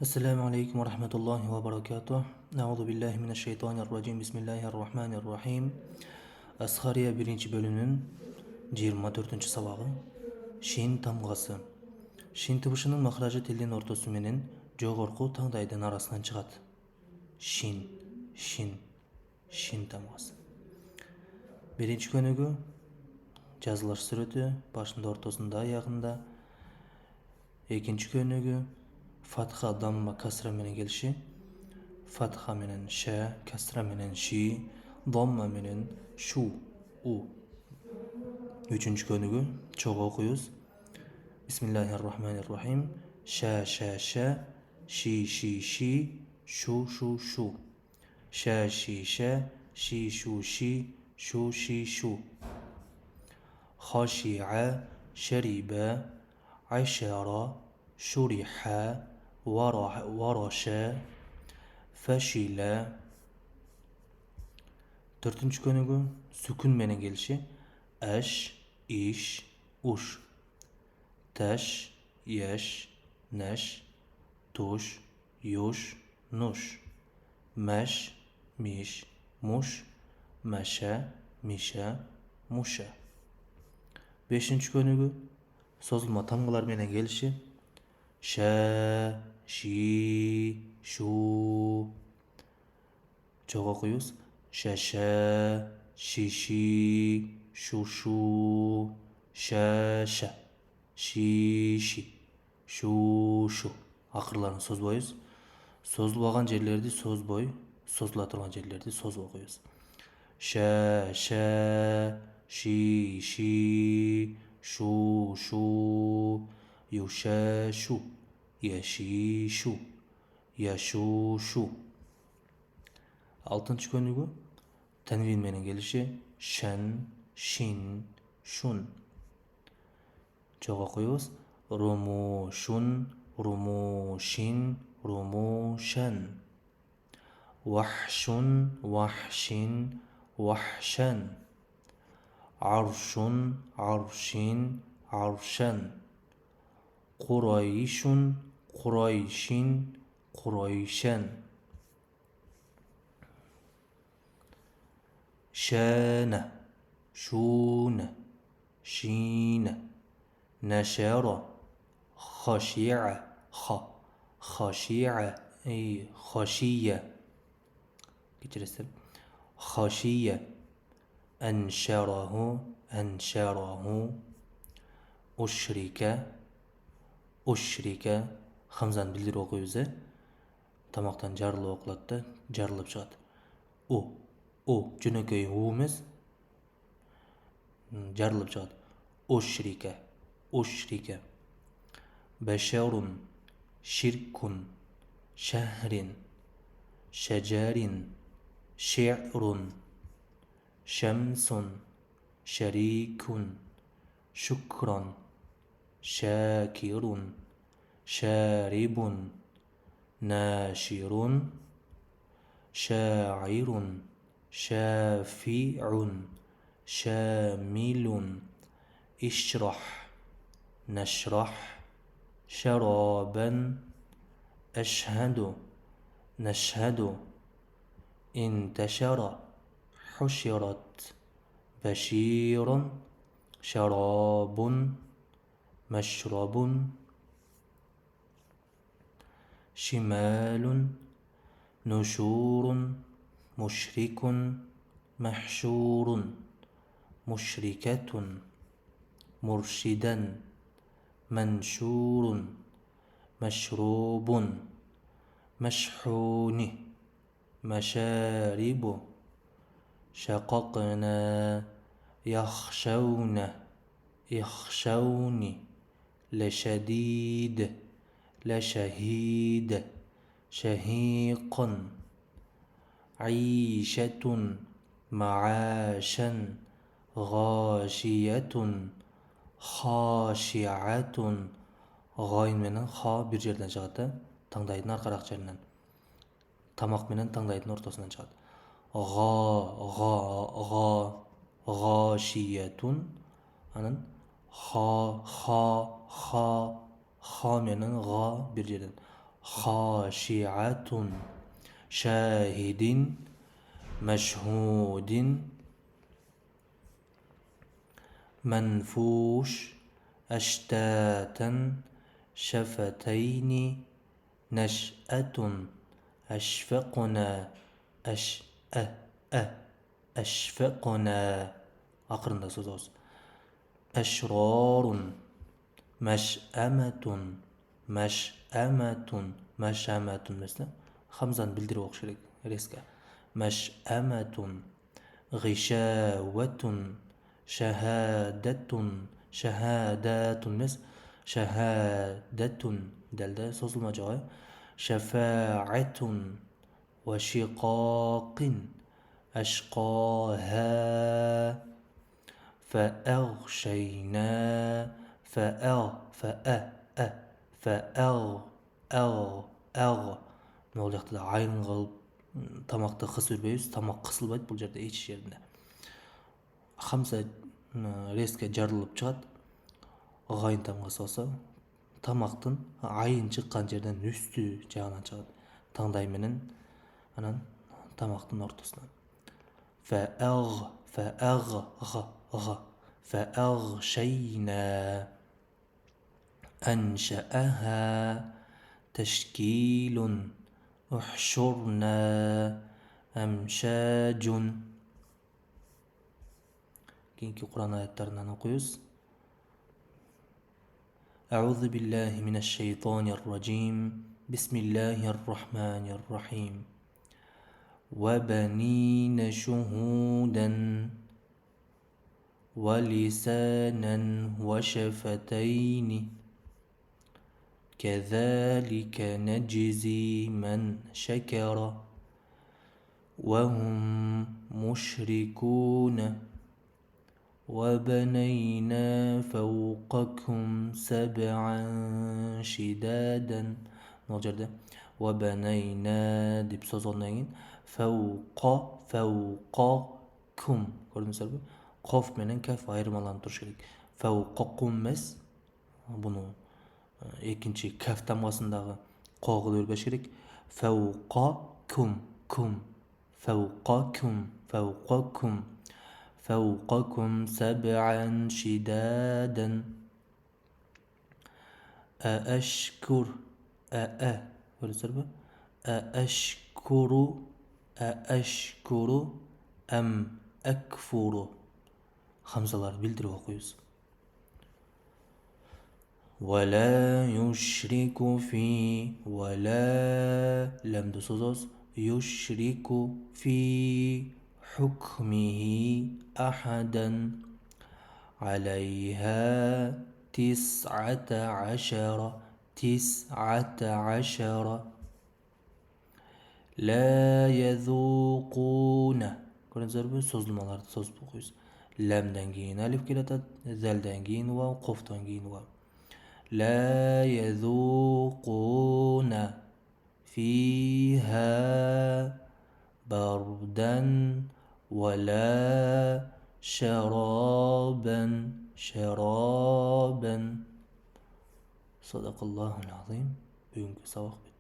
Assalamu alaikum wa rahmatullahi wa barakatuh. A'udhu billahi mineşşeytanirracim. Bismillahirrahmanirrahim. Asxariya 1 bölümünün 24 sabağı. Şin tamgası. Şin tıbışının mahrajı tilin ortası menen jogorku tangdayдын arasынан çıgat. Şin, şin, şin tamgası. Birinci könügü жазылыш сүрөтү башында, ортосунда, аягында. Экинчи көнүгү фатха, дамма, касра менен келиши. Фатха менен ша, касра менен ши, дамма менен шу, у. Үчүнчү көнүгү чогуу окуйбуз. Бисмиллахиррахманиррахим. Ша, ша, ша, ши, ши, ши, шу, шу, шу. Ша, ши, ша, ши, шу, ши, шу, ши, шу. خشع شرب عشر شرح ورش فشل. Төртүнчү көнүгү сүкүн менен келиши. Аш, иш, уш. Таш, яш, наш, туш, юш, нуш. Маш, миш, муш, маша, миша, муша. Бешинчи көнүгү созулма тамгалар менен келиши. Ша, ши, шу. Чогуу окуйбуз. Ша, ши, шу. Ша, ши, шу. Акырларын созбойбуз. Созулбаган жерлерди созбой, созула турган жерлерди созуп окуйбуз. Ша, ши, шу. Юшашу, яшишу, яшушу. Алтынчы көнүгү танвин менен келиши. Шан, шин, шун. Чогуу окуйбуз. Румушун, румушин, румушан. Вахшун, вахшин, вахшан. Аршун, аршин, аршан. Курайшун, курайшин, курайшан. Шана, шуна, шина. Нашара, خشيعة خشيعة أي خشية كترسل خشية. أنشره أشرك хамзаны билдирип окуйбуз. Тамактан жарылып окулат да, жарылып чыгат. У жөнөкөй у эмес, жарылып чыгат. Ушрика. Башарун, ширкун, шахрин, шажарин, ши'рун, шамсун, шарикун, шукран, شاكر شارب ناشر شاعر شافع شامل اشرح نشرح شرابا أشهد نشهد انتشر حشرت بشير شراب مشرب شمال نشور مشرك محشور مشركة مرشدا منشور مشروب مشحون مشارب شققنا يخشون لشديد لشهيد شهيق عيشة معاشا غاشية خاشعة. Гайын менен ха бир жерден чыгат да, таңдайдын аркараак жеринен. Тамак менен таңдайдын ортосунан чыгат. Гашиятун. Анан ха менен га бир жерден. خاشعة شاهد مشهود منفوش أشتاتا شفتين نشأة أشفقنا أشفقنا آخرında söz olsun. أشرار مشأمة مشأمة مثلا خمسة bildirip okuş gerek reska مشأمة غشاوة شهادات مثلا شهادة دلده sözülme cevabı شفاعة وشقاق أشقاها فأغشينا ne olacaktı da ayın kalıp tamakta kıs verbeyiz, tamak kısılbaydı бұл жерде eç yerinde. Hamsa reske jarылып чыгат. Агайын тамгасы болсо тамактын айын чыккан жерден үстү жагынан чыгат. Таңдай менен анан тамактын ортосунан. فأغشينا أنشأها تشكيل احشرنا أمشاج كينكي قرآن آياتlarından okuyuz. أعوذ بالله من الشيطان الرجيم بسم الله الرحمن الرحيم وبنين شهودا ولسانا وشفتين كذلك نجزي من شكر وهم مشركون وبنينا فوقكم سبعا شدادا نوجرده وبنينا deb söz oldan keyin fawqakum ko'rdingizlarmi? Qof bilan kaf ayirmalanib turishi kerak. Fawqakum emas. Buni ikkinchi kaf tamg'asindagi qo'g'i o'rgash kerak. Fawqakum فوقكم سبعا شدادا أأشكر أأشكر أم أكفر خمسة bildirip okuyuz. ولا يشرك في ولا لم تصوص يشرك في حكمه أحدا عليها 19 لا يذوقون ko'rdingizlarmi? So'zlamalarni sozib o'qiymiz. Lamdan keyin alif keladi, zaldan keyin vav, qofdan keyin vav. لا يذوقون فيها بردا ولا شرابا صدق الله العظيم. Bugünkü sabah